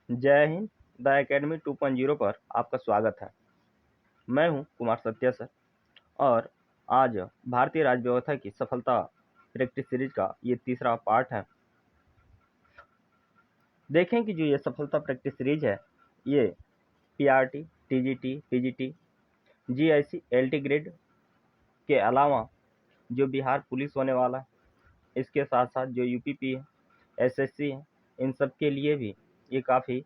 जय Hind. The academy 2.0 पर आपका स्वागत है। मैं हूं कुमार सत्या सर और आज भारतीय राज्य व्यवस्था की सफलता प्रैक्टिस सीरीज का ये तीसरा पार्ट है। देखें कि जो ये सफलता प्रैक्टिस सीरीज है ये PRT, TGT, PGT, GIC, LT grade के अलावा जो बिहार पुलिस होने वाला है, इसके साथ साथ जो यूपीपी है, एसएससी है, इन सब के लिए भी ये काफ़ी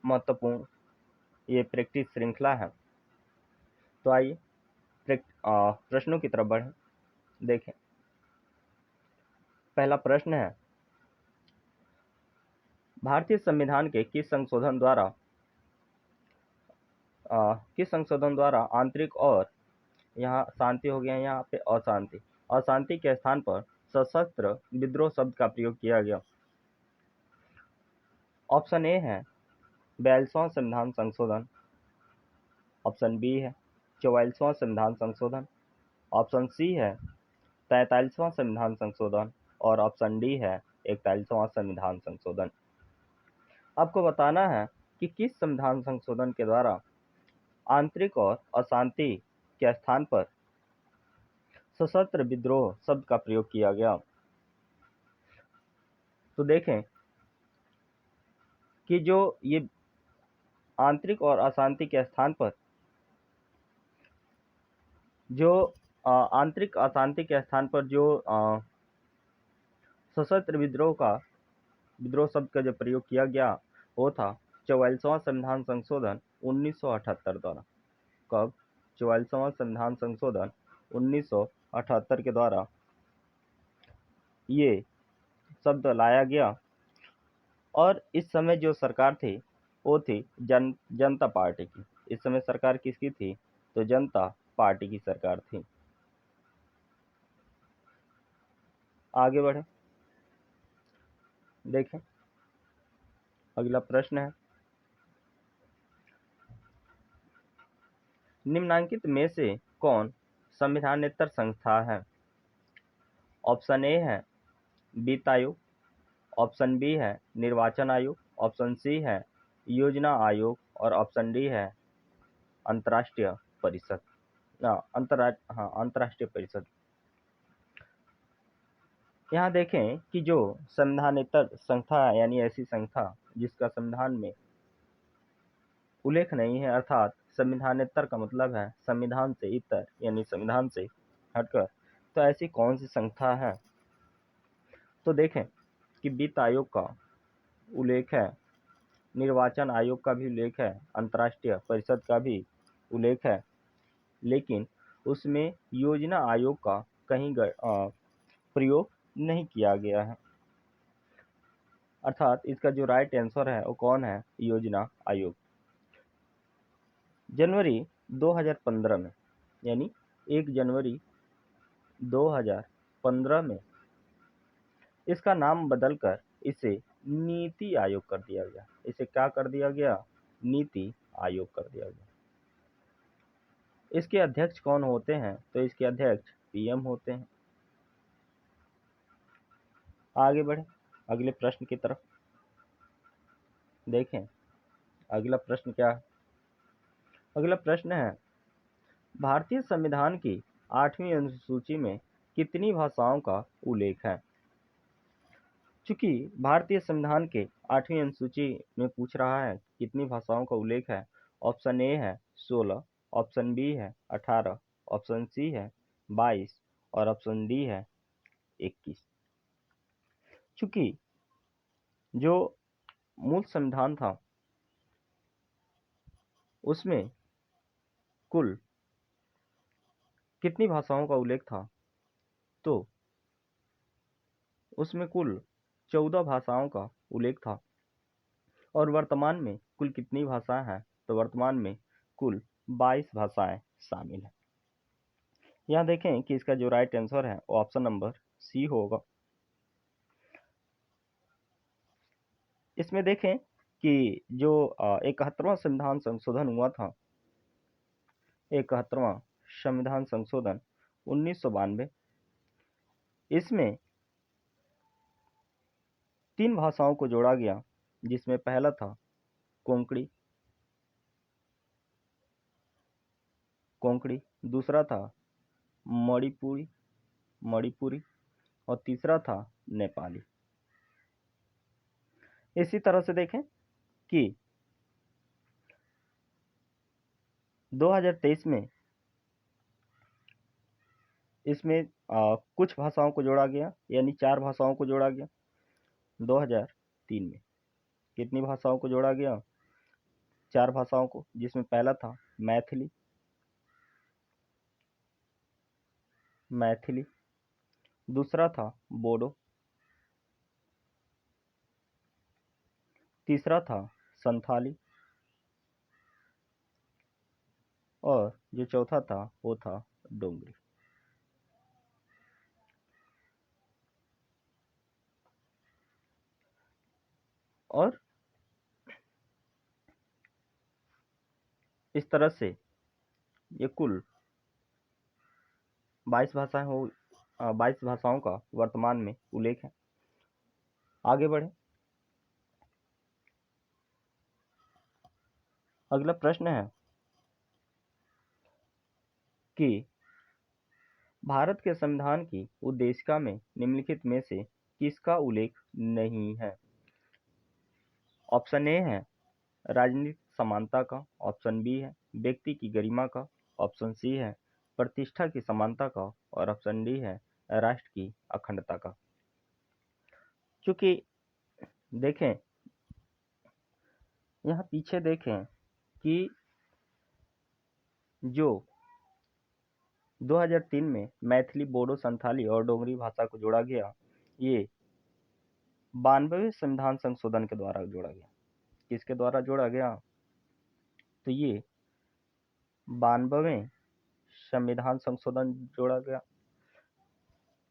महत्वपूर्ण ये प्रैक्टिस श्रृंखला है। तो आइए प्रश्नों की तरफ बढ़ें। देखें, पहला प्रश्न है, भारतीय संविधान के किस संशोधन द्वारा आंतरिक और यहाँ शांति हो गया, यहाँ पे अशांति अशांति के स्थान पर सशस्त्र विद्रोह शब्द का प्रयोग किया गया? ऑप्शन ए है 42वां संविधान संशोधन, ऑप्शन बी है 44वां संविधान संशोधन, ऑप्शन सी है 43वां संविधान संशोधन और ऑप्शन डी है 41वां संविधान संशोधन। आपको बताना है कि किस संविधान संशोधन के द्वारा आंतरिक और अशांति के स्थान पर सशस्त्र विद्रोह शब्द का प्रयोग किया गया। तो देखें कि जो ये आंतरिक और अशांति के स्थान पर जो आंतरिक अशांति के स्थान पर जो सशस्त्र विद्रोह शब्द का जो प्रयोग किया गया वो था 44वां संविधान संशोधन 1978 द्वारा। कब? 44वां संविधान संशोधन 1978 के द्वारा ये शब्द लाया गया। और इस समय जो सरकार थी वो थी जनता पार्टी की। इस समय सरकार किसकी थी? तो जनता पार्टी की सरकार थी। आगे बढ़े, देखें अगला प्रश्न है, निम्नलिखित में से कौन संविधानेतर संस्था है? ऑप्शन ए है वित्त आयोग, ऑप्शन बी है निर्वाचन आयोग, ऑप्शन सी है योजना आयोग और ऑप्शन डी है अंतर्राष्ट्रीय परिषद। अंतर्राष्ट्रीय परिषद। यहाँ देखें कि जो संविधानेतर संस्था यानी ऐसी संस्था जिसका संविधान में उल्लेख नहीं है, अर्थात संविधानेतर का मतलब है संविधान से इतर यानी संविधान से हटकर, तो ऐसी कौन सी संस्था है? तो देखें कि वित्त आयोग का उल्लेख है, निर्वाचन आयोग का भी उल्लेख है, अंतर्राष्ट्रीय परिषद का भी उल्लेख है, लेकिन उसमें योजना आयोग का कहीं प्रयोग नहीं किया गया है। अर्थात इसका जो राइट आंसर है वो कौन है? योजना आयोग। जनवरी 2015 में यानी 1 जनवरी 2015 में इसका नाम बदलकर इसे नीति आयोग कर दिया गया। इसे क्या कर दिया गया? नीति आयोग कर दिया गया। इसके अध्यक्ष कौन होते हैं? तो इसके अध्यक्ष पीएम होते हैं। आगे बढ़े अगले प्रश्न की तरफ। देखें अगला प्रश्न क्या है। अगला प्रश्न है, भारतीय संविधान की 8वीं अनुसूची में कितनी भाषाओं का उल्लेख है? चूंकि भारतीय संविधान के 8वीं अनुसूची में पूछ रहा है कितनी भाषाओं का उल्लेख है, ऑप्शन ए है 16, ऑप्शन बी है 18, ऑप्शन सी है 22 और ऑप्शन डी है 21। चूंकि जो मूल संविधान था उसमें कुल कितनी भाषाओं का उल्लेख था, तो उसमें कुल 14 भाषाओं का उल्लेख था। और वर्तमान में कुल कितनी भाषाएं हैं? तो वर्तमान में कुल 22 भाषाएं शामिल हैं। यहाँ देखें कि इसका जो राइट आंसर है वो ऑप्शन नंबर सी होगा। इसमें देखें कि जो 71वां संविधान संशोधन हुआ था, 71वां संविधान संशोधन 1992, इसमें 3 भाषाओं को जोड़ा गया, जिसमें पहला था कोंकणी, कोंकणी। दूसरा था मणिपुरी, मणिपुरी। और तीसरा था नेपाली। इसी तरह से देखें कि 2023 में इसमें कुछ भाषाओं को जोड़ा गया, यानी 4 भाषाओं को जोड़ा गया। 2003 में कितनी भाषाओं को जोड़ा गया? 4 भाषाओं को, जिसमें पहला था मैथिली, मैथिली। दूसरा था बोडो। तीसरा था संथाली। और जो चौथा था वो था डोगरी। और इस तरह से ये कुल 22 भाषाएं 22 भाषाओं का वर्तमान में उल्लेख है। आगे बढ़े। अगला प्रश्न है कि भारत के संविधान की उद्देशिका में निम्नलिखित में से किसका उल्लेख नहीं है? ऑप्शन ए है राजनीतिक समानता का। ऑप्शन बी है व्यक्ति की गरिमा का। ऑप्शन सी है प्रतिष्ठा की समानता का। और ऑप्शन डी है राष्ट्र की अखंडता का। क्योंकि देखें, यहाँ पीछे देखें कि जो 2003 में मैथिली, बोडो, संथाली और डोगरी भाषा को जोड़ा गया, ये 92वें संविधान संशोधन के द्वारा जोड़ा गया। किसके द्वारा जोड़ा गया? तो ये 92वें संविधान संशोधन जोड़ा गया।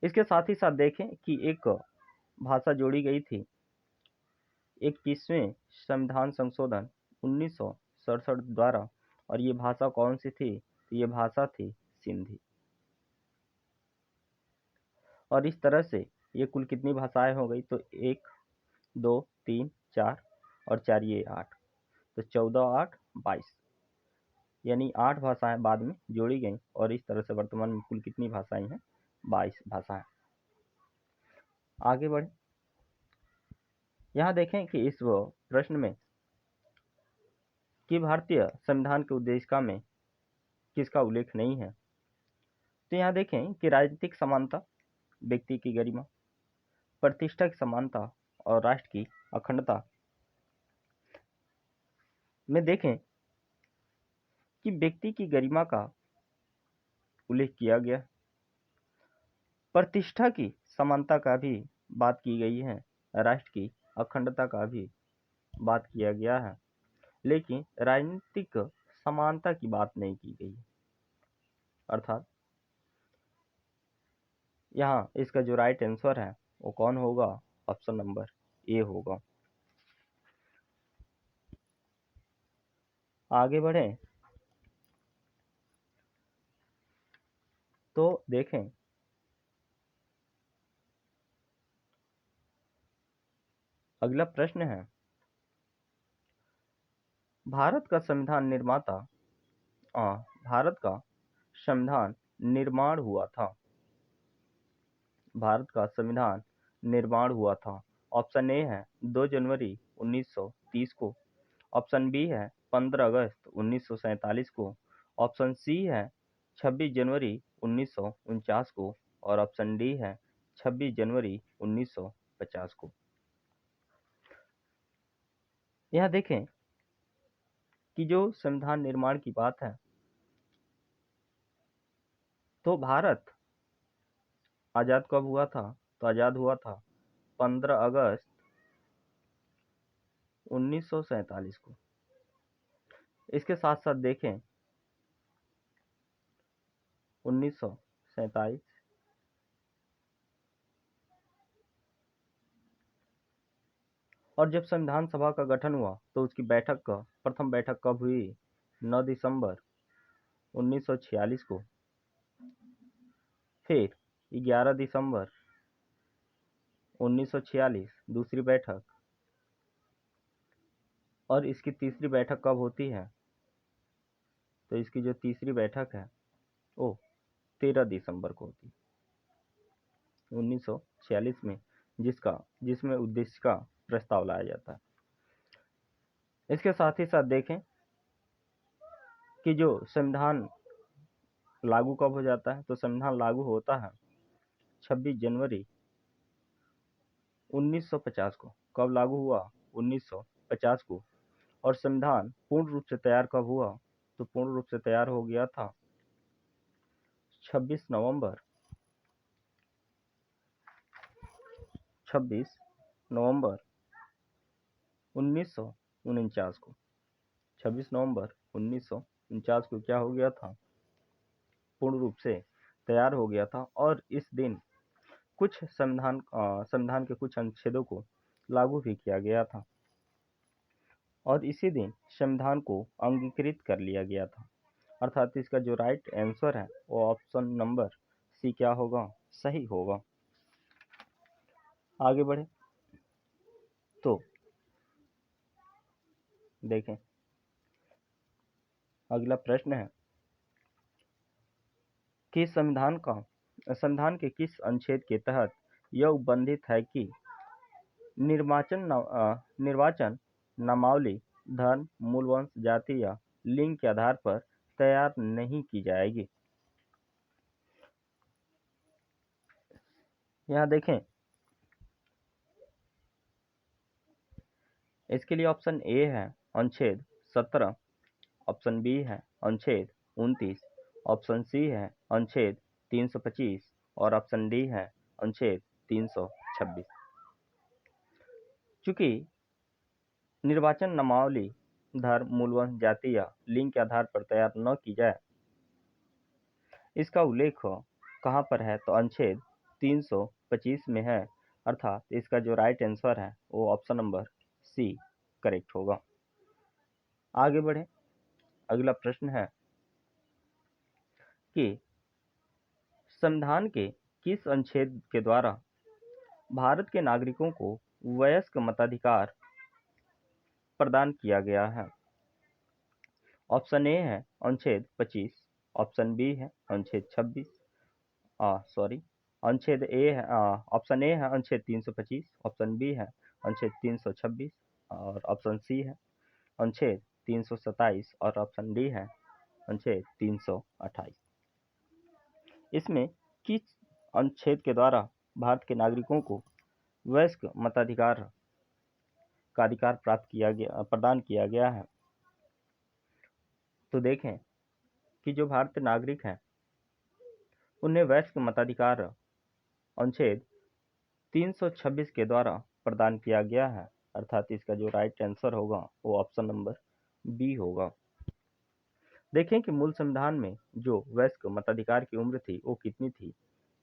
इसके साथ ही साथ देखें कि एक भाषा जोड़ी गई थी 21वें संविधान संशोधन 1967 द्वारा। और ये भाषा कौन सी थी? तो ये भाषा थी सिंधी। और इस तरह से ये कुल कितनी भाषाएं हो गई? तो 1, 2, 3, 4 और 4 ये 8, तो 14, 8, 22, यानी 8 भाषाएं बाद में जोड़ी गई। और इस तरह से वर्तमान में कुल कितनी भाषाएं हैं? 22 भाषाएं। आगे बढ़े। यहाँ देखें कि इस प्रश्न में कि भारतीय संविधान के उद्देशिका में किसका उल्लेख नहीं है। तो यहाँ देखें कि राजनीतिक समानता, व्यक्ति की गरिमा, प्रतिष्ठा की समानता और राष्ट्र की अखंडता में देखें कि व्यक्ति की गरिमा का उल्लेख किया गया, प्रतिष्ठा की समानता का भी बात की गई है, राष्ट्र की अखंडता का भी बात किया गया है, लेकिन राजनीतिक समानता की बात नहीं की गई। अर्थात यहाँ इसका जो राइट आंसर है वो कौन होगा? ऑप्शन नंबर ए होगा। आगे बढ़ें तो देखें अगला प्रश्न है, भारत का संविधान निर्माता भारत का संविधान निर्माण हुआ था। भारत का संविधान निर्माण हुआ था। ऑप्शन ए है 2 जनवरी 1930 को। ऑप्शन बी है 15 अगस्त 1947 को। ऑप्शन सी है 26 जनवरी 1949 को। और ऑप्शन डी है 26 जनवरी 1950 को। यह देखें कि जो संविधान निर्माण की बात है, तो भारत आज़ाद कब हुआ था? तो आज़ाद हुआ था 15 अगस्त 1947 को। इसके साथ साथ देखें 1947 और जब संविधान सभा का गठन हुआ तो उसकी प्रथम बैठक कब हुई? 9 दिसंबर 1946 को। फिर 11 दिसंबर 1946 दूसरी बैठक। और इसकी तीसरी बैठक कब होती है? तो इसकी जो तीसरी बैठक है वो 13 दिसंबर को होती है 1946 में, जिसमें उद्देश्य का प्रस्ताव लाया जाता है। इसके साथ ही साथ देखें कि जो संविधान लागू कब हो जाता है, तो संविधान लागू होता है 26 जनवरी 1950 को। कब लागू हुआ? 1950 को। और संविधान पूर्ण रूप से तैयार कब हुआ? तो पूर्ण रूप से तैयार हो गया था 26 नवंबर 1949 को। 26 नवंबर 1949 को क्या हो गया था? पूर्ण रूप से तैयार हो गया था। और इस दिन कुछ संविधान के कुछ अनुच्छेदों को लागू भी किया गया था और इसी दिन संविधान को अंगीकृत कर लिया गया था। अर्थात इसका जो राइट आंसर है वो ऑप्शन नंबर सी क्या होगा? सही होगा। आगे बढ़े तो देखें, अगला प्रश्न है कि संविधान के किस अनुच्छेद के तहत यह उपबंधित है कि निर्वाचन नामावली धर्म, मूलवंश, जाति या लिंग के आधार पर तैयार नहीं की जाएगी। यहाँ देखें, इसके लिए ऑप्शन ए है अनुच्छेद 17, ऑप्शन बी है अनुच्छेद 29, ऑप्शन सी है अनुच्छेद 325 और ऑप्शन डी है अनुच्छेद 326। चूंकि निर्वाचन नामावली धर्म, मूलवंश, जाति या लिंग के आधार पर तैयार न की जाए, इसका उल्लेख कहाँ पर है? तो अनुच्छेद 325 में है। अर्थात इसका जो राइट आंसर है वो ऑप्शन नंबर सी करेक्ट होगा। आगे बढ़े, अगला प्रश्न है कि संविधान के किस अनुच्छेद के द्वारा भारत के नागरिकों को वयस्क मताधिकार प्रदान किया गया है? ऑप्शन ए है अनुच्छेद 25, ऑप्शन बी है अनुच्छेद 26, अनुच्छेद ए है ऑप्शन ए है अनुच्छेद 325, ऑप्शन बी है अनुच्छेद 326 और ऑप्शन सी है अनुच्छेद 327 और ऑप्शन डी है अनुच्छेद 328। इसमें किस अनुच्छेद के द्वारा भारत के नागरिकों को वयस्क मताधिकार का अधिकार प्रदान किया गया है? तो देखें कि जो भारतीय नागरिक हैं उन्हें वयस्क मताधिकार अनुच्छेद 326 के द्वारा प्रदान किया गया है। अर्थात इसका जो राइट आंसर होगा वो ऑप्शन नंबर बी होगा। देखें कि मूल संविधान में जो वयस्क मताधिकार की उम्र थी वो कितनी थी?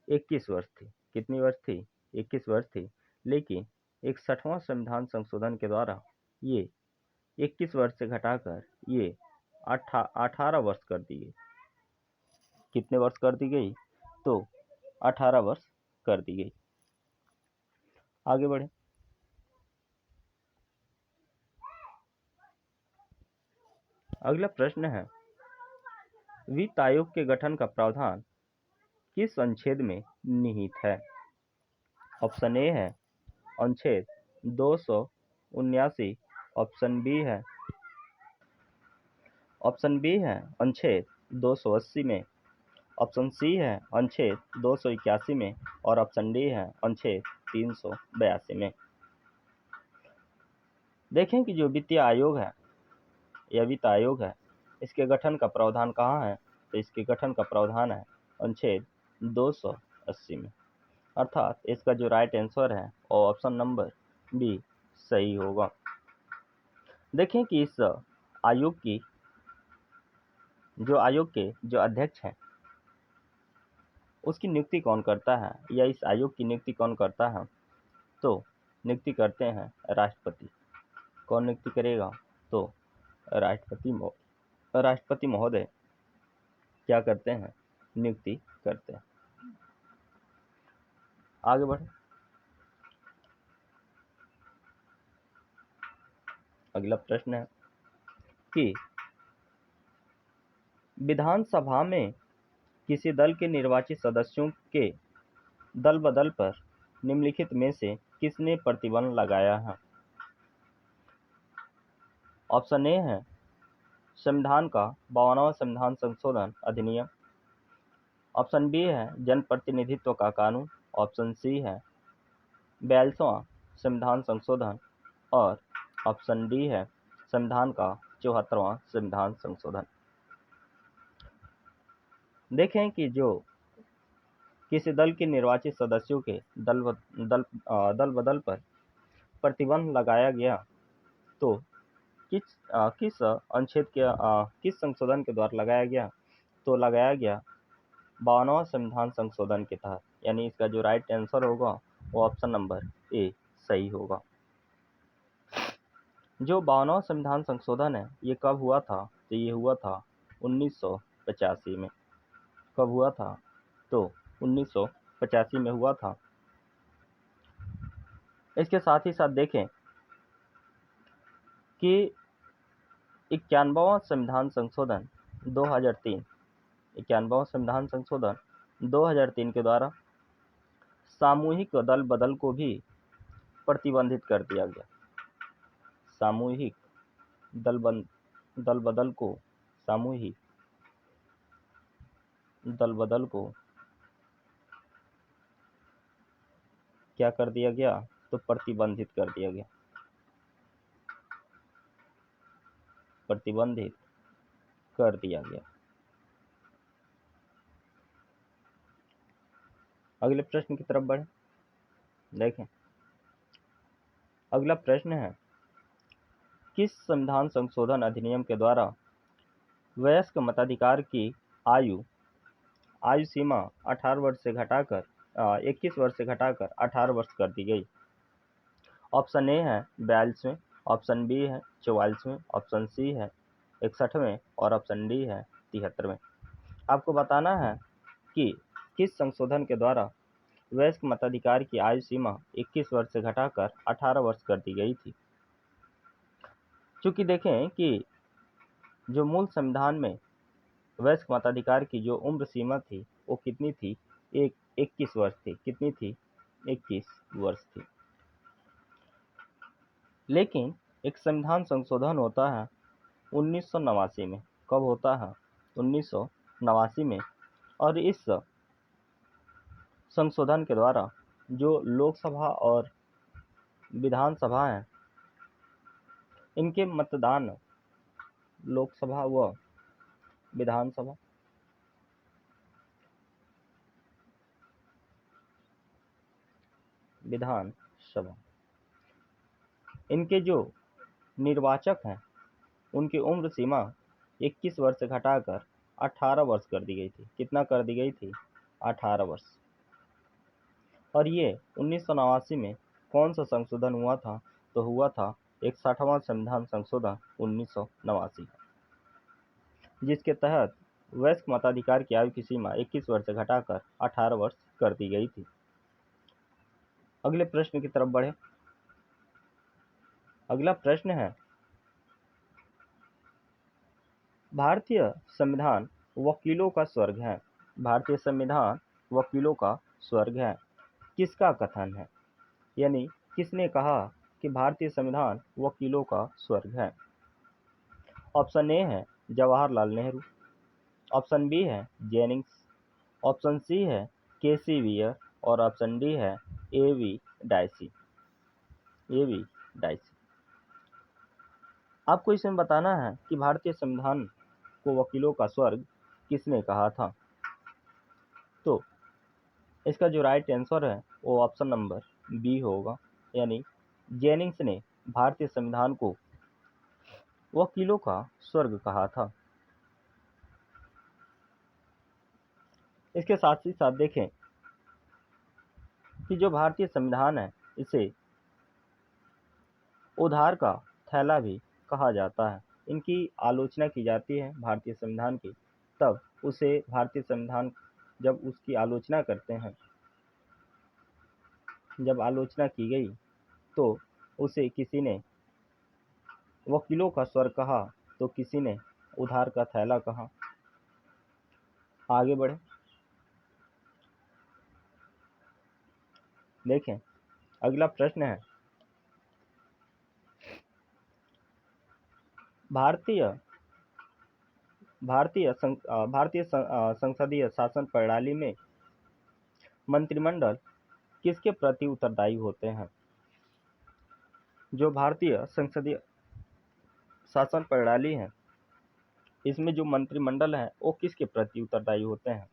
21 वर्ष थी। कितनी वर्ष थी? 21 वर्ष थी। लेकिन 61वां संविधान संशोधन के द्वारा ये 21 वर्ष से घटाकर ये 18 वर्ष कर दी गई। कितने वर्ष कर दी गई? तो 18 वर्ष कर दी गई। आगे बढ़े, अगला प्रश्न है वित्त आयोग के गठन का प्रावधान किस अनुच्छेद में निहित है? ऑप्शन ए है अनुच्छेद 279, ऑप्शन बी है अनुच्छेद 280 में, ऑप्शन सी है अनुच्छेद 281 में और ऑप्शन डी है अनुच्छेद 382 में। देखें कि जो वित्तीय आयोग है या वित्त आयोग है इसके गठन का प्रावधान कहाँ है? तो इसके गठन का प्रावधान है अनुच्छेद 280 में। अर्थात इसका जो राइट आंसर है वो ऑप्शन नंबर बी सही होगा। देखें कि इस आयोग के जो अध्यक्ष हैं उसकी नियुक्ति कौन करता है या इस आयोग की नियुक्ति कौन करता है? तो नियुक्ति करते हैं राष्ट्रपति। कौन नियुक्ति करेगा? तो राष्ट्रपति महोदय क्या करते हैं? नियुक्ति करते हैं। आगे बढ़े, अगला प्रश्न है कि विधानसभा में किसी दल के निर्वाचित सदस्यों के दल बदल पर निम्नलिखित में से किसने प्रतिबंध लगाया है? ऑप्शन ए है संविधान का 52वां संविधान संशोधन अधिनियम। ऑप्शन बी है जनप्रतिनिधित्व का कानून। ऑप्शन सी है 42वां संविधान संशोधन और ऑप्शन डी है संविधान का 74वां संविधान संशोधन। देखें कि जो किसी दल के निर्वाचित सदस्यों के दल बदल पर प्रतिबंध लगाया गया तो किस अनुच्छेद के किस संशोधन के द्वारा लगाया गया, तो लगाया गया 52वां संविधान संशोधन के तहत। यानी इसका जो राइट आंसर होगा वो ऑप्शन नंबर ए सही होगा। जो 52वां संविधान संशोधन है ये कब हुआ था? तो ये हुआ था 1985 में। कब हुआ था? तो 1985 में हुआ था। इसके साथ ही साथ देखें कि 91वां संविधान संशोधन 2003 91वां संविधान संशोधन 2003 के द्वारा सामूहिक दल बदल को भी प्रतिबंधित कर दिया गया। सामूहिक दल बदल को सामूहिक दल बदल को क्या कर दिया गया? तो प्रतिबंधित कर दिया गया। प्रतिबंधित कर दिया गया। अगले प्रश्न की तरफ बढ़े। देखें अगला प्रश्न है किस संविधान संशोधन अधिनियम के द्वारा वयस्क मताधिकार की आयु सीमा 18 वर्ष से घटाकर 21 वर्ष से घटाकर 18 वर्ष कर दी गई? ऑप्शन ए है 42वें, ऑप्शन बी है 44वें, ऑप्शन सी है 61वें और ऑप्शन डी है 73वें। आपको बताना है कि किस संशोधन के द्वारा वयस्क मताधिकार की आयु सीमा 21 वर्ष से घटाकर 18 वर्ष कर दी गई थी। चूंकि देखें कि जो मूल संविधान में वयस्क मताधिकार की जो उम्र सीमा थी वो कितनी थी? 21 वर्ष थी। कितनी थी? 21 वर्ष थी। लेकिन एक संविधान संशोधन होता है 1989 में। कब होता है? 1989 में। और इस संशोधन के द्वारा जो लोकसभा और विधानसभा है इनके मतदान, लोकसभा व विधानसभा इनके जो निर्वाचक हैं उनकी उम्र सीमा 21 वर्ष से घटाकर 18 वर्ष कर दी गई थी। कितना कर दी गई थी? 18 वर्ष। और ये 1989 में कौन सा संशोधन हुआ था? तो हुआ था 61वां संविधान संशोधन 1989, जिसके तहत वयस्क मताधिकार की आयु की सीमा 21 वर्ष से घटाकर 18 वर्ष कर दी गई थी। अगले प्रश्न की तरफ बढ़े। अगला प्रश्न है भारतीय संविधान वकीलों का स्वर्ग है। भारतीय संविधान वकीलों का स्वर्ग है। किसका कथन है? यानी किसने कहा कि भारतीय संविधान वकीलों का स्वर्ग है? ऑप्शन ए है जवाहरलाल नेहरू, ऑप्शन बी है जेनिंग्स, ऑप्शन सी है केसी वियर और ऑप्शन डी है एवी डाइसी। आपको इसमें बताना है कि भारतीय संविधान को वकीलों का स्वर्ग किसने कहा था। तो इसका जो राइट आंसर है वो ऑप्शन नंबर बी होगा। यानी जेनिंग्स ने भारतीय संविधान को वकीलों का स्वर्ग कहा था। इसके साथ ही साथ देखें कि जो भारतीय संविधान है इसे उधार का थैला भी कहा जाता है। इनकी आलोचना की जाती है भारतीय संविधान की, तब उसे भारतीय संविधान जब उसकी आलोचना करते हैं, जब आलोचना की गई तो उसे किसी ने वकीलों का स्वर कहा तो किसी ने उधार का थैला कहा। आगे बढ़े, देखें अगला प्रश्न है, भारतीय संसदीय शासन प्रणाली में मंत्रिमंडल किसके प्रति उत्तरदायी होते हैं? जो भारतीय संसदीय शासन प्रणाली है, इसमें जो मंत्रिमंडल है वो किसके प्रति उत्तरदायी होते हैं?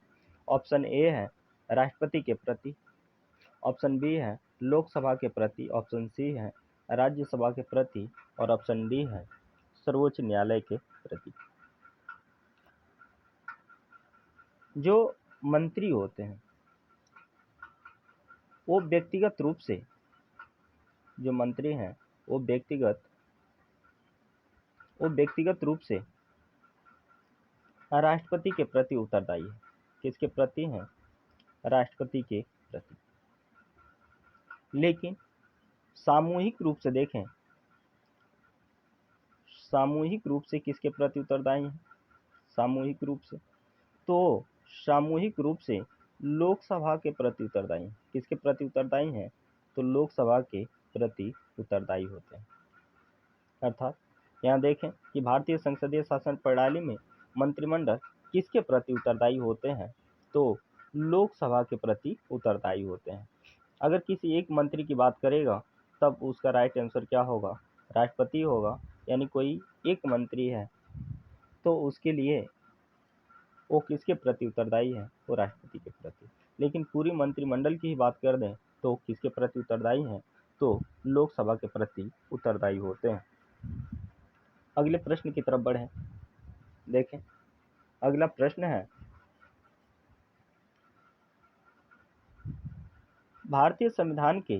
ऑप्शन ए है राष्ट्रपति के प्रति, ऑप्शन बी है लोकसभा के प्रति, ऑप्शन सी है राज्यसभा के प्रति और ऑप्शन डी है सर्वोच्च न्यायालय के प्रति। जो मंत्री होते हैं वो व्यक्तिगत रूप से, जो मंत्री हैं वो व्यक्तिगत रूप से राष्ट्रपति के प्रति उत्तरदायी है। किसके प्रति हैं? राष्ट्रपति के प्रति। लेकिन सामूहिक रूप से देखें, सामूहिक रूप से किसके प्रति उत्तरदायी हैं? सामूहिक रूप से, तो सामूहिक रूप से लोकसभा के प्रति उत्तरदायी हैं। किसके प्रति उत्तरदायी हैं? तो लोकसभा के प्रति उत्तरदायी होते हैं। अर्थात यहाँ देखें कि भारतीय संसदीय शासन प्रणाली में मंत्रिमंडल किसके प्रति उत्तरदायी होते हैं? तो लोकसभा के प्रति उत्तरदायी होते हैं। अगर किसी एक मंत्री की बात करेगा तब उसका राइट आंसर क्या होगा? राष्ट्रपति होगा। यानी कोई एक मंत्री है तो उसके लिए वो किसके प्रति उत्तरदायी है? वो राष्ट्रपति के प्रति। लेकिन पूरी मंत्रिमंडल की ही बात कर दें तो किसके प्रति उत्तरदायी हैं? तो लोकसभा के प्रति उत्तरदायी होते हैं। अगले प्रश्न की तरफ बढ़ें, देखें अगला प्रश्न है, भारतीय संविधान के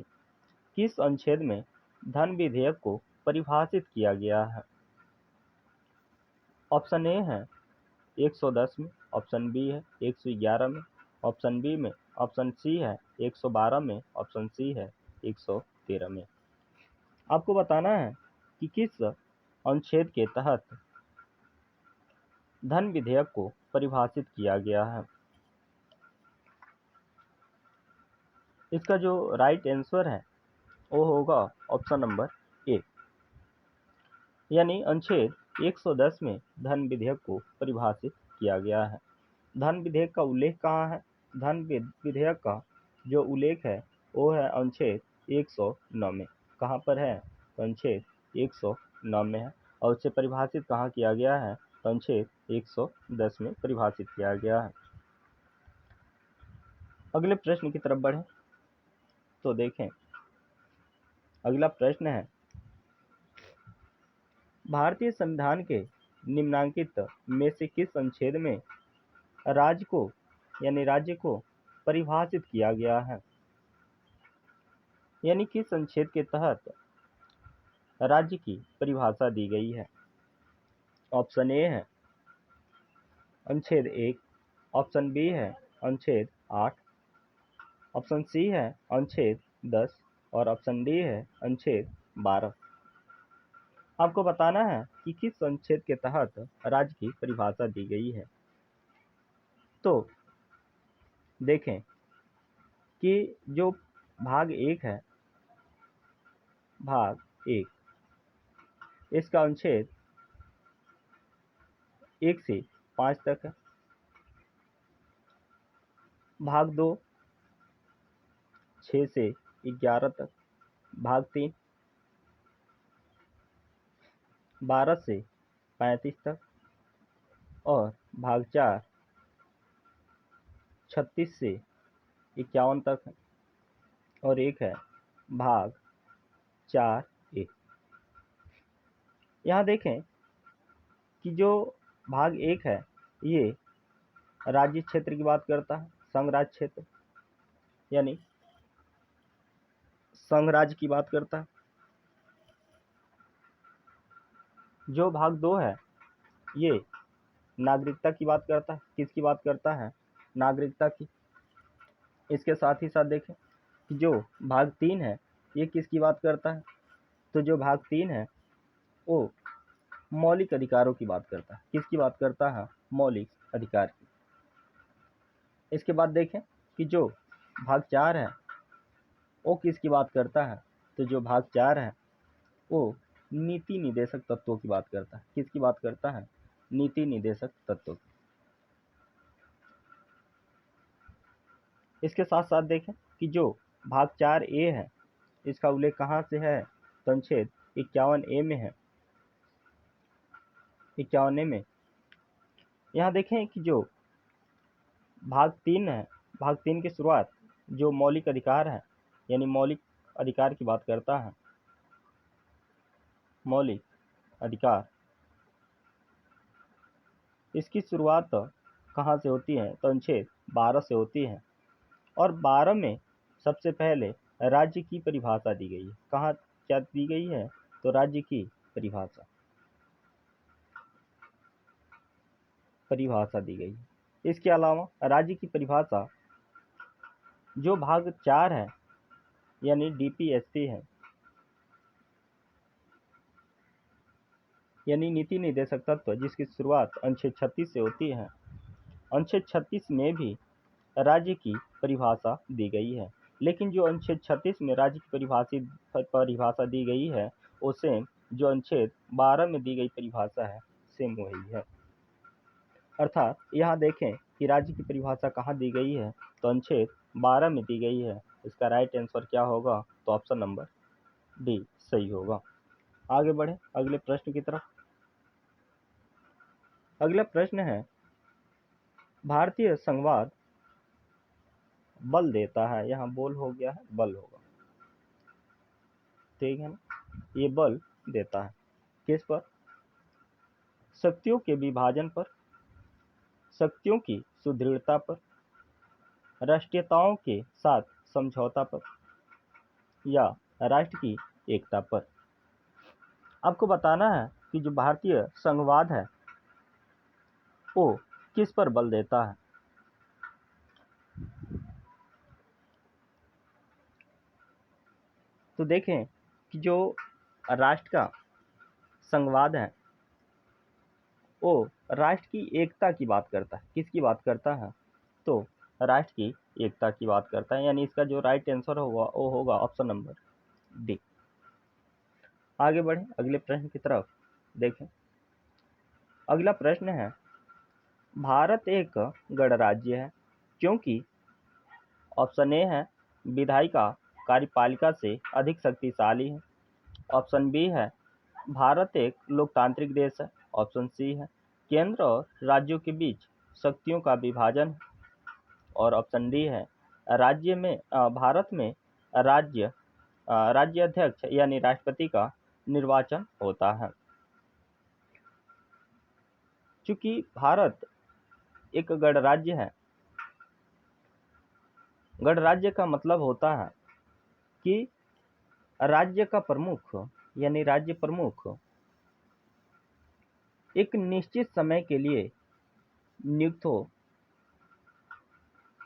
किस अनुच्छेद में धन विधेयक को परिभाषित किया गया है? ऑप्शन ए है 110 में, ऑप्शन बी है 111 में, ऑप्शन बी में, ऑप्शन सी है 112 में, ऑप्शन सी है 113 में। आपको बताना है कि किस अनुच्छेद के तहत धन विधेयक को परिभाषित किया गया है। इसका जो राइट आंसर है वो होगा ऑप्शन नंबर ए, यानी अनुच्छेद 110 में धन विधेयक को परिभाषित किया गया है। धन विधेयक का उल्लेख कहाँ है? धन विधेयक का जो उल्लेख है वो है अनुच्छेद 109 में। कहाँ पर है? तो अनुच्छेद 109 में है। और उसे परिभाषित कहाँ किया गया है? तो अनुच्छेद 110 में परिभाषित किया गया है। अगले प्रश्न की तरफ बढ़ें तो देखें अगला प्रश्न है, भारतीय संविधान के निम्नांकित में से किस अनुच्छेद में राज्य को परिभाषित किया गया है? यानी किस अनुच्छेद के तहत राज्य की परिभाषा दी गई है? ऑप्शन ए है अनुच्छेद 1, ऑप्शन बी है अनुच्छेद 8, ऑप्शन सी है अनुच्छेद 10 और ऑप्शन डी है अनुच्छेद 12। आपको बताना है कि किस अनुच्छेद के तहत राज्य की परिभाषा दी गई है। तो देखें कि जो भाग 1 है, भाग 1, इसका अनुच्छेद 1 से 5 तक है। भाग 2 6 से 11 तक, भाग 3 12 से 35 तक और भाग 4 36 से 51 तक है और एक है भाग 4A। यहाँ देखें कि जो भाग 1 है ये राज्य क्षेत्र की बात करता है, संघ राज्य क्षेत्र यानी संघ राज्य की बात करता है। जो भाग 2 है ये नागरिकता की बात करता है। किसकी बात करता है? नागरिकता की। इसके साथ ही साथ देखें कि जो भाग 3 है ये किसकी बात करता है? तो जो भाग 3 है वो मौलिक अधिकारों की बात करता है। किसकी बात करता है? मौलिक अधिकार की। इसके बाद देखें कि जो भाग 4 है वो किसकी बात करता है? तो जो भाग 4 है वो नीति निर्देशक तत्वों की बात करता है। किसकी बात करता है? नीति निर्देशक तत्वों की। इसके साथ साथ देखें कि जो भाग 4A है इसका उल्लेख कहाँ से है? तो अनुच्छेद 51A में है। 51A में यहाँ देखें कि जो भाग 3 है, भाग 3 की शुरुआत जो मौलिक अधिकार है यानी मौलिक अधिकार की बात करता है। मौलिक अधिकार, इसकी शुरुआत कहाँ से होती है? तो अनुच्छेद 12 से होती है और 12 में सबसे पहले राज्य की परिभाषा दी गई है। कहाँ क्या दी गई है? तो राज्य की परिभाषा दी गई है। इसके अलावा राज्य की परिभाषा जो भाग 4 है यानी DPSP है यानी नीति निर्देशक तत्व, जिसकी शुरुआत अनुच्छेद 36 से होती है। अनुच्छेद 36 में भी राज्य की परिभाषा दी गई है, लेकिन जो अनुच्छेद 36 में राज्य की परिभाषा दी गई है वो सेम जो अनुच्छेद 12 में दी गई परिभाषा है, सेम वही है। अर्थात यहाँ देखें कि राज्य की परिभाषा कहाँ दी गई है? तो अनुच्छेद 12 में दी गई है। इसका राइट आंसर क्या होगा? तो ऑप्शन नंबर डी सही होगा। आगे बढ़े अगले प्रश्न की तरफ। अगला प्रश्न है, भारतीय संघवाद बल देता है। यहाँ बोल हो गया है, बल होगा, ठीक है ना? ये बल देता है किस पर? शक्तियों के विभाजन पर, शक्तियों की सुदृढ़ता पर, राष्ट्रीयताओं के साथ समझौता पर या राष्ट्र की एकता पर। आपको बताना है कि जो भारतीय संघवाद है वो किस पर बल देता है। तो देखें कि जो राष्ट्र का संघवाद है वो राष्ट्र की एकता की बात करता है। किसकी बात करता है? तो राष्ट्र की एकता की बात करता है, यानी इसका जो राइट आंसर होगा वो होगा ऑप्शन नंबर डी। आगे बढ़े अगले प्रश्न की तरफ। देखें अगला प्रश्न है, भारत एक गणराज्य है क्योंकि ऑप्शन ए है विधायिका कार्यपालिका से अधिक शक्तिशाली है। ऑप्शन बी है भारत एक लोकतांत्रिक देश है। ऑप्शन सी है केंद्र और राज्यों के बीच शक्तियों का विभाजन है। और ऑप्शन डी है भारत में राज्याध्यक्ष यानी राष्ट्रपति का निर्वाचन होता है। चूंकि भारत एक गणराज्य है, गणराज्य का मतलब होता है कि राज्य का प्रमुख यानी राज्य प्रमुख एक निश्चित समय के लिए नियुक्त हो,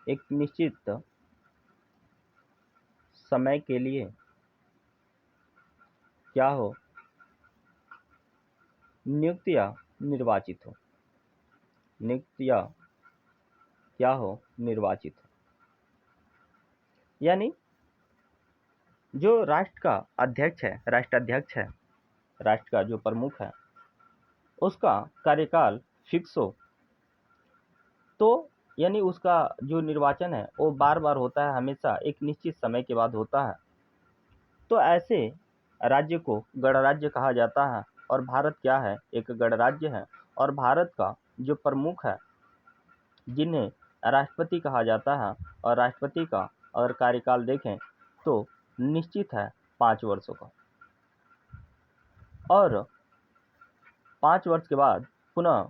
एक निश्चित समय के लिए क्या हो, नियुक्त या निर्वाचित हो, नियुक्त या क्या हो, निर्वाचित हो। यानी जो राष्ट्र का अध्यक्ष है, राष्ट्राध्यक्ष है, राष्ट्र का जो प्रमुख है उसका कार्यकाल फिक्स हो, तो यानी उसका जो निर्वाचन है वो बार बार होता है, हमेशा एक निश्चित समय के बाद होता है। तो ऐसे राज्य को गणराज्य कहा जाता है और भारत क्या है? एक गणराज्य है। और भारत का जो प्रमुख है जिन्हें राष्ट्रपति कहा जाता है, और राष्ट्रपति का अगर कार्यकाल देखें तो निश्चित है 5 वर्षों का, और 5 वर्ष के बाद पुनः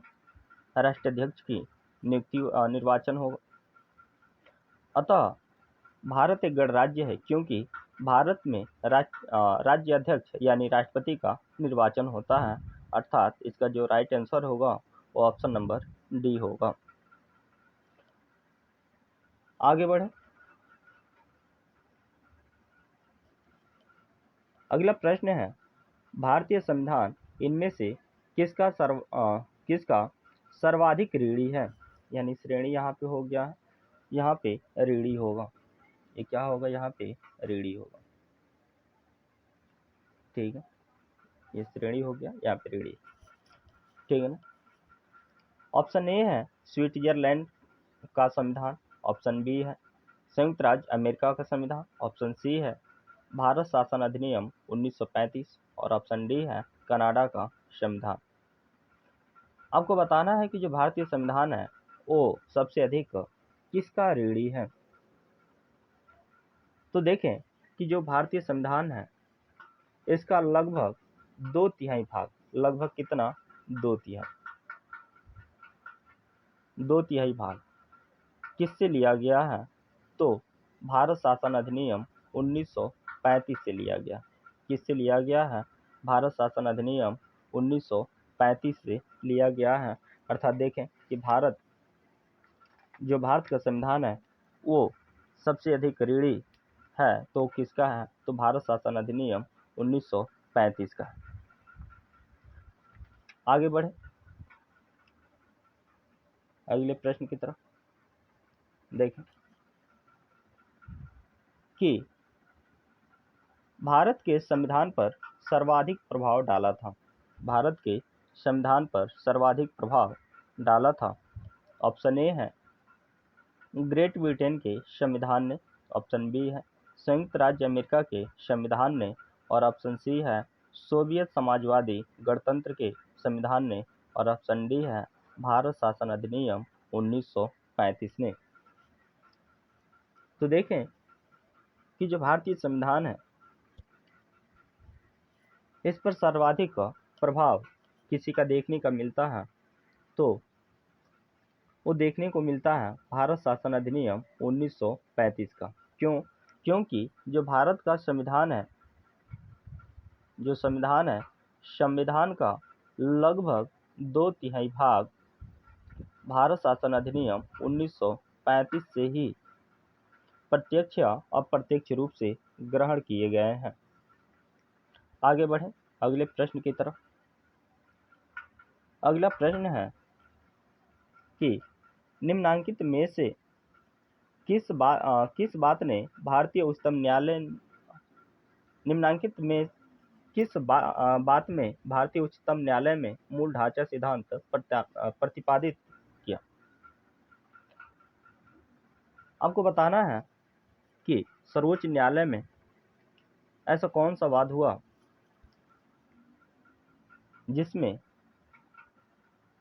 राष्ट्राध्यक्ष की नियुक्ति निर्वाचन होगा। अतः भारत एक गणराज्य है क्योंकि भारत में राज्याध्यक्ष यानी राष्ट्रपति का निर्वाचन होता है। अर्थात इसका जो राइट आंसर होगा वो ऑप्शन नंबर डी होगा। आगे बढ़े अगला प्रश्न है, भारतीय संविधान इनमें से किसका सर्वाधिक ऋणी है, यानी श्रेणी यहाँ पे हो गया है, यहाँ पे ऋणी होगा, ये क्या होगा, यहाँ पे ऋणी होगा। ठीक है, ये श्रेणी हो गया, यहाँ पे ऋणी। ठीक है ना। ऑप्शन ए है स्विट्जरलैंड का संविधान, ऑप्शन बी है संयुक्त राज्य अमेरिका का संविधान, ऑप्शन सी है भारत शासन अधिनियम 1935 और ऑप्शन डी है कनाडा का संविधान। आपको बताना है कि जो भारतीय संविधान है वो सबसे अधिक किसका ऋणी है। तो देखें कि जो भारतीय संविधान है इसका लगभग 2/3 भाग, लगभग कितना, 2/3 भाग किससे लिया गया है, तो भारत शासन अधिनियम 1935 से लिया गया। किससे लिया गया है, भारत शासन अधिनियम 1935 से लिया गया है। अर्थात देखें कि भारत का संविधान है वो सबसे अधिक ऋणी है, तो किसका है, तो भारत शासन अधिनियम 1935 का है। आगे बढ़े अगले प्रश्न की तरफ। देखें कि भारत के संविधान पर सर्वाधिक प्रभाव डाला था, भारत के संविधान पर सर्वाधिक प्रभाव डाला था। ऑप्शन ए है ग्रेट ब्रिटेन के संविधान ने, ऑप्शन बी है संयुक्त राज्य अमेरिका के संविधान ने, और ऑप्शन सी है सोवियत समाजवादी गणतंत्र के संविधान ने, और ऑप्शन डी है भारत शासन अधिनियम 1935 ने। तो देखें कि जो भारतीय संविधान है इस पर सर्वाधिक प्रभाव किसी का देखने का मिलता है, तो वो देखने को मिलता है भारत शासन अधिनियम 1935 का। क्यों, क्योंकि जो भारत का संविधान है, जो संविधान है, संविधान का लगभग 2/3 भाग भारत शासन अधिनियम 1935 से ही प्रत्यक्ष या अप्रत्यक्ष रूप से ग्रहण किए गए हैं। आगे बढ़े अगले प्रश्न की तरफ। अगला प्रश्न है कि निम्नांकित में से किस बात ने भारतीय उच्चतम न्यायालय, निम्नांकित में किस बात में भारतीय उच्चतम न्यायालय में मूल ढांचा सिद्धांत प्रतिपादित किया। आपको बताना है कि सर्वोच्च न्यायालय में ऐसा कौन सा वाद हुआ जिसमें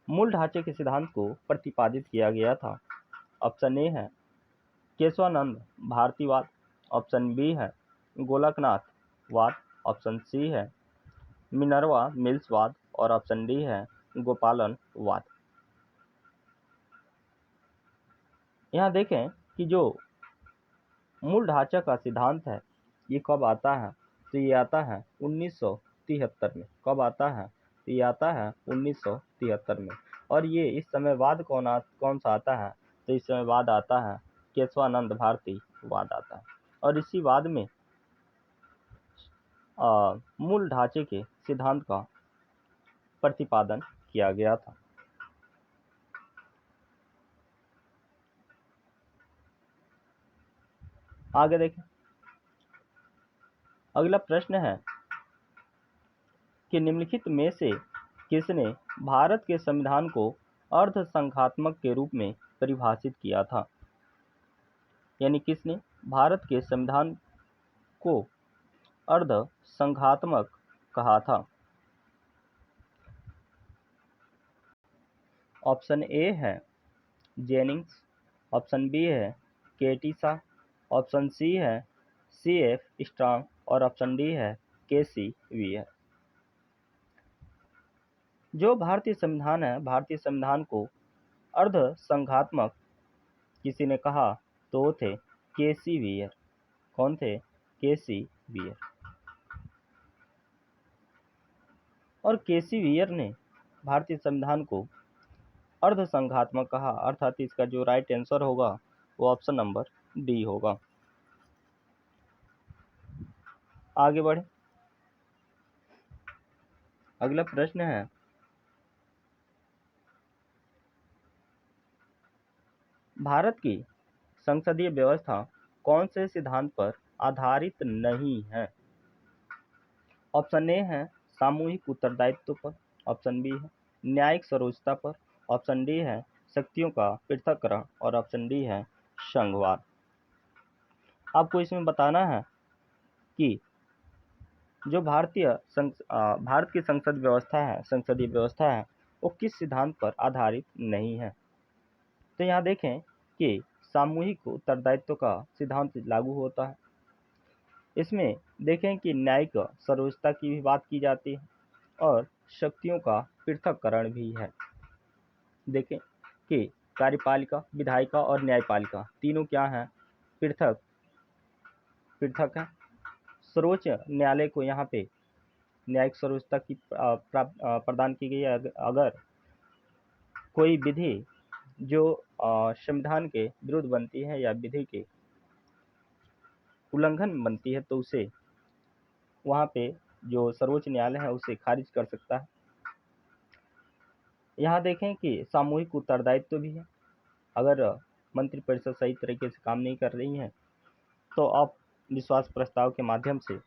मूल ढांचे के सिद्धांत को प्रतिपादित किया गया था। ऑप्शन ए है केशवानंद भारती वाद, ऑप्शन बी है गोलकनाथ वाद, ऑप्शन सी है मिनर्वा मिल्स वाद, और ऑप्शन डी है गोपालन वाद। यहाँ देखें कि जो मूल ढांचा का सिद्धांत है ये कब आता है, तो ये आता है 1973 में। कब आता है, तो ये आता है 1973 में। और ये इस समय वाद कौन सा आता है, तो इस समय वाद आता है केशवानंद भारती वाद आता है। और इसी वाद में मूल ढांचे के सिद्धांत का प्रतिपादन किया गया था। आगे देखें अगला प्रश्न है कि निम्नलिखित में से किसने भारत के संविधान को अर्ध संघात्मक के रूप में परिभाषित किया था, यानी किसने भारत के संविधान को अर्ध संघात्मक कहा था। ऑप्शन ए है जेनिंग्स, ऑप्शन बी है केटीसा, ऑप्शन सी है CF स्ट्रॉन्ग, और ऑप्शन डी है KC वियर। जो भारतीय संविधान है, भारतीय संविधान को अर्ध संघात्मक किसी ने कहा तो वो थे KC वियर। कौन थे, KC वियर। और KC वियर ने भारतीय संविधान को अर्ध संघात्मक कहा, अर्थात इसका जो राइट आंसर होगा वो ऑप्शन नंबर डी होगा। आगे बढ़े अगला प्रश्न है भारत की संसदीय व्यवस्था कौन से सिद्धांत पर आधारित नहीं है? ऑप्शन ए है सामूहिक उत्तरदायित्व पर, ऑप्शन बी है न्यायिक सर्वोच्चता पर, ऑप्शन डी है शक्तियों का पृथक्करण और ऑप्शन डी है संघवाद। आपको इसमें बताना है कि जो भारत की संसदीय व्यवस्था है वो किस सिद्धांत पर आधारित नहीं है। तो यहाँ देखें कि सामूहिक उत्तरदायित्व का सिद्धांत लागू होता है। इसमें देखें कि न्यायिक सर्वोच्चता की भी बात की जाती है और शक्तियों का पृथक्करण भी है। देखें कि कार्यपालिका, विधायिका और न्यायपालिका तीनों क्या हैं? पृथक है। सर्वोच्च न्यायालय को यहाँ पे न्यायिक सर्वोच्चता की प्रदान की गई है। अगर कोई विधि जो संविधान के विरुद्ध बनती है या विधि के उल्लंघन बनती है तो उसे वहाँ पे जो सर्वोच्च न्यायालय है उसे खारिज कर सकता है। यहाँ देखें कि सामूहिक उत्तरदायित्व भी है। अगर मंत्रिपरिषद सही तरीके से काम नहीं कर रही है तो आप विश्वास प्रस्ताव के माध्यम से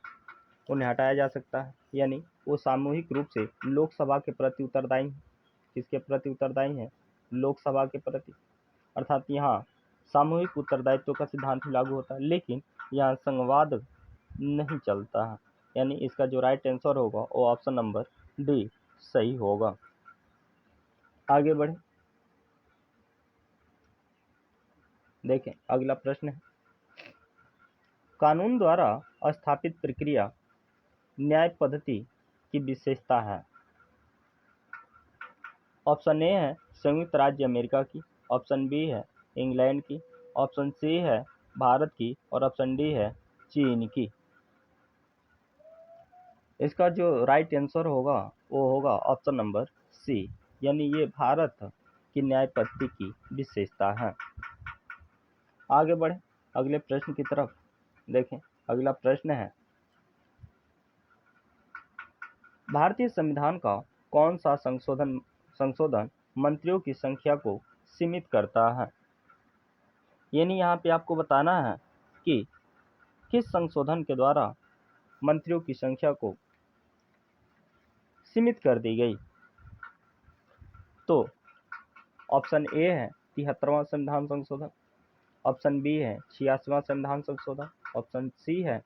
उन्हें हटाया जा सकता है। यानी वो सामूहिक रूप से लोकसभा के प्रति उत्तरदायी हैं। किसके प्रति उत्तरदायी हैं? लोकसभा के प्रति। अर्थात यहाँ सामूहिक उत्तरदायित्व का सिद्धांत ही लागू होता है, लेकिन यहाँ संघवाद नहीं चलता है। यानी इसका जो राइट आंसर होगा वो ऑप्शन नंबर डी सही होगा। आगे बढ़े, देखें अगला प्रश्न है, कानून द्वारा स्थापित प्रक्रिया न्याय पद्धति की विशेषता है। ऑप्शन ए है संयुक्त राज्य अमेरिका की, ऑप्शन बी है इंग्लैंड की, ऑप्शन सी है भारत की और ऑप्शन डी है चीन की। इसका जो राइट आंसर होगा वो होगा ऑप्शन नंबर सी, यानी ये भारत की न्याय पद्धति की विशेषता है। आगे बढ़े अगले प्रश्न की तरफ। देखें अगला प्रश्न है, भारतीय संविधान का कौन सा संशोधन मंत्रियों की संख्या को सीमित करता है? यानी यहाँ पे आपको बताना है कि किस संशोधन के द्वारा मंत्रियों की संख्या को सीमित कर दी गई। तो ऑप्शन ए है 73वां संविधान संशोधन, ऑप्शन बी है 86वां संविधान संशोधन, ऑप्शन सी है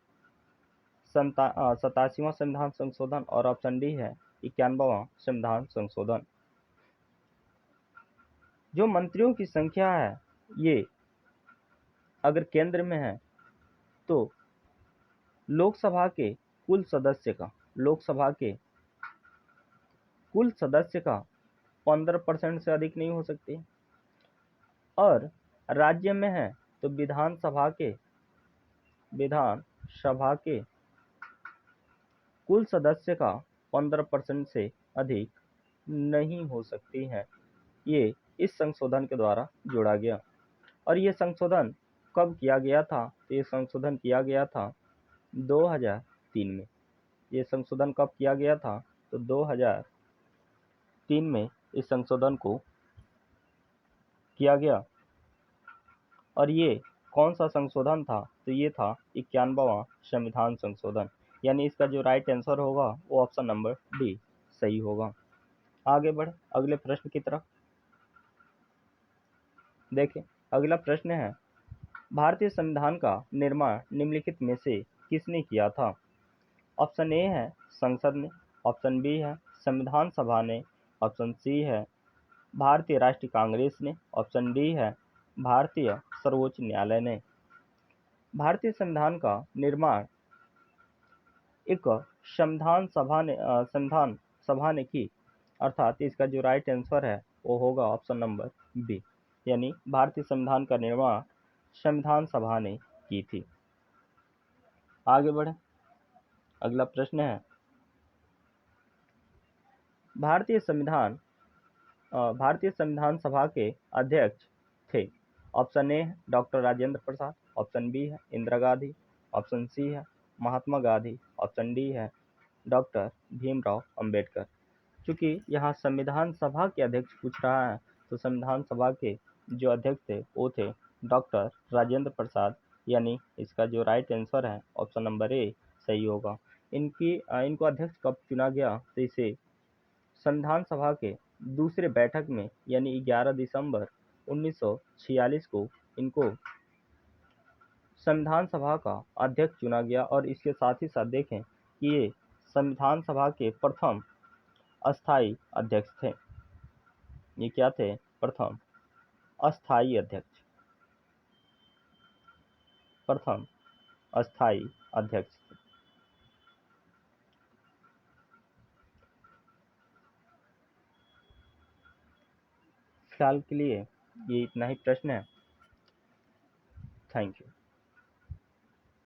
87वां संविधान संशोधन और ऑप्शन डी है 91वां संविधान संशोधन। जो मंत्रियों की संख्या है ये अगर केंद्र में है तो लोकसभा के कुल सदस्य का 15% से अधिक नहीं हो सकती, और राज्य में है तो विधानसभा के कुल सदस्य का 15% से अधिक नहीं हो सकती है। ये इस संशोधन के द्वारा जोड़ा गया। और ये संशोधन कब किया गया था? तो ये संशोधन किया गया था 2003 में। ये संशोधन कब किया गया था? तो 2003 में इस संशोधन को किया गया। और ये कौन सा संशोधन था? तो ये था 91वां संविधान संशोधन। यानी इसका जो राइट आंसर होगा वो ऑप्शन नंबर डी सही होगा। आगे बढ़े अगले प्रश्न की तरफ। देखें अगला प्रश्न है, भारतीय संविधान का निर्माण निम्नलिखित में से किसने किया था? ऑप्शन ए है संसद ने, ऑप्शन बी है संविधान सभा ने, ऑप्शन सी है भारतीय राष्ट्रीय कांग्रेस ने, ऑप्शन डी है भारतीय सर्वोच्च न्यायालय ने। भारतीय संविधान का निर्माण एक संविधान सभा ने की, अर्थात इसका जो राइट आंसर है वो होगा ऑप्शन नंबर बी, यानी भारतीय संविधान का निर्माण संविधान सभा ने की थी। आगे बढ़े अगला प्रश्न है, भारतीय संविधान सभा के अध्यक्ष थे। ऑप्शन ए है doctor Rajendra Prasad, option B है इंदिरा गांधी, ऑप्शन सी है महात्मा गांधी, ऑप्शन डी है डॉक्टर भीमराव अंबेडकर। चूंकि यहाँ संविधान सभा के अध्यक्ष पूछ रहा है तो संविधान सभा के जो अध्यक्ष थे वो थे डॉक्टर राजेंद्र प्रसाद, यानी इसका जो राइट आंसर है ऑप्शन नंबर ए सही होगा। इनको अध्यक्ष कब चुना गया, तो इसे संविधान सभा के दूसरे बैठक में यानी 11 दिसंबर 1946 को इनको संविधान सभा का अध्यक्ष चुना गया। और इसके साथ ही साथ देखें कि ये संविधान सभा के प्रथम अस्थाई अध्यक्ष थे। ये क्या थे? प्रथम अस्थाई अध्यक्ष, प्रथम अस्थाई अध्यक्ष थे। फिलहाल के लिए ये इतना ही प्रश्न है। Thank you.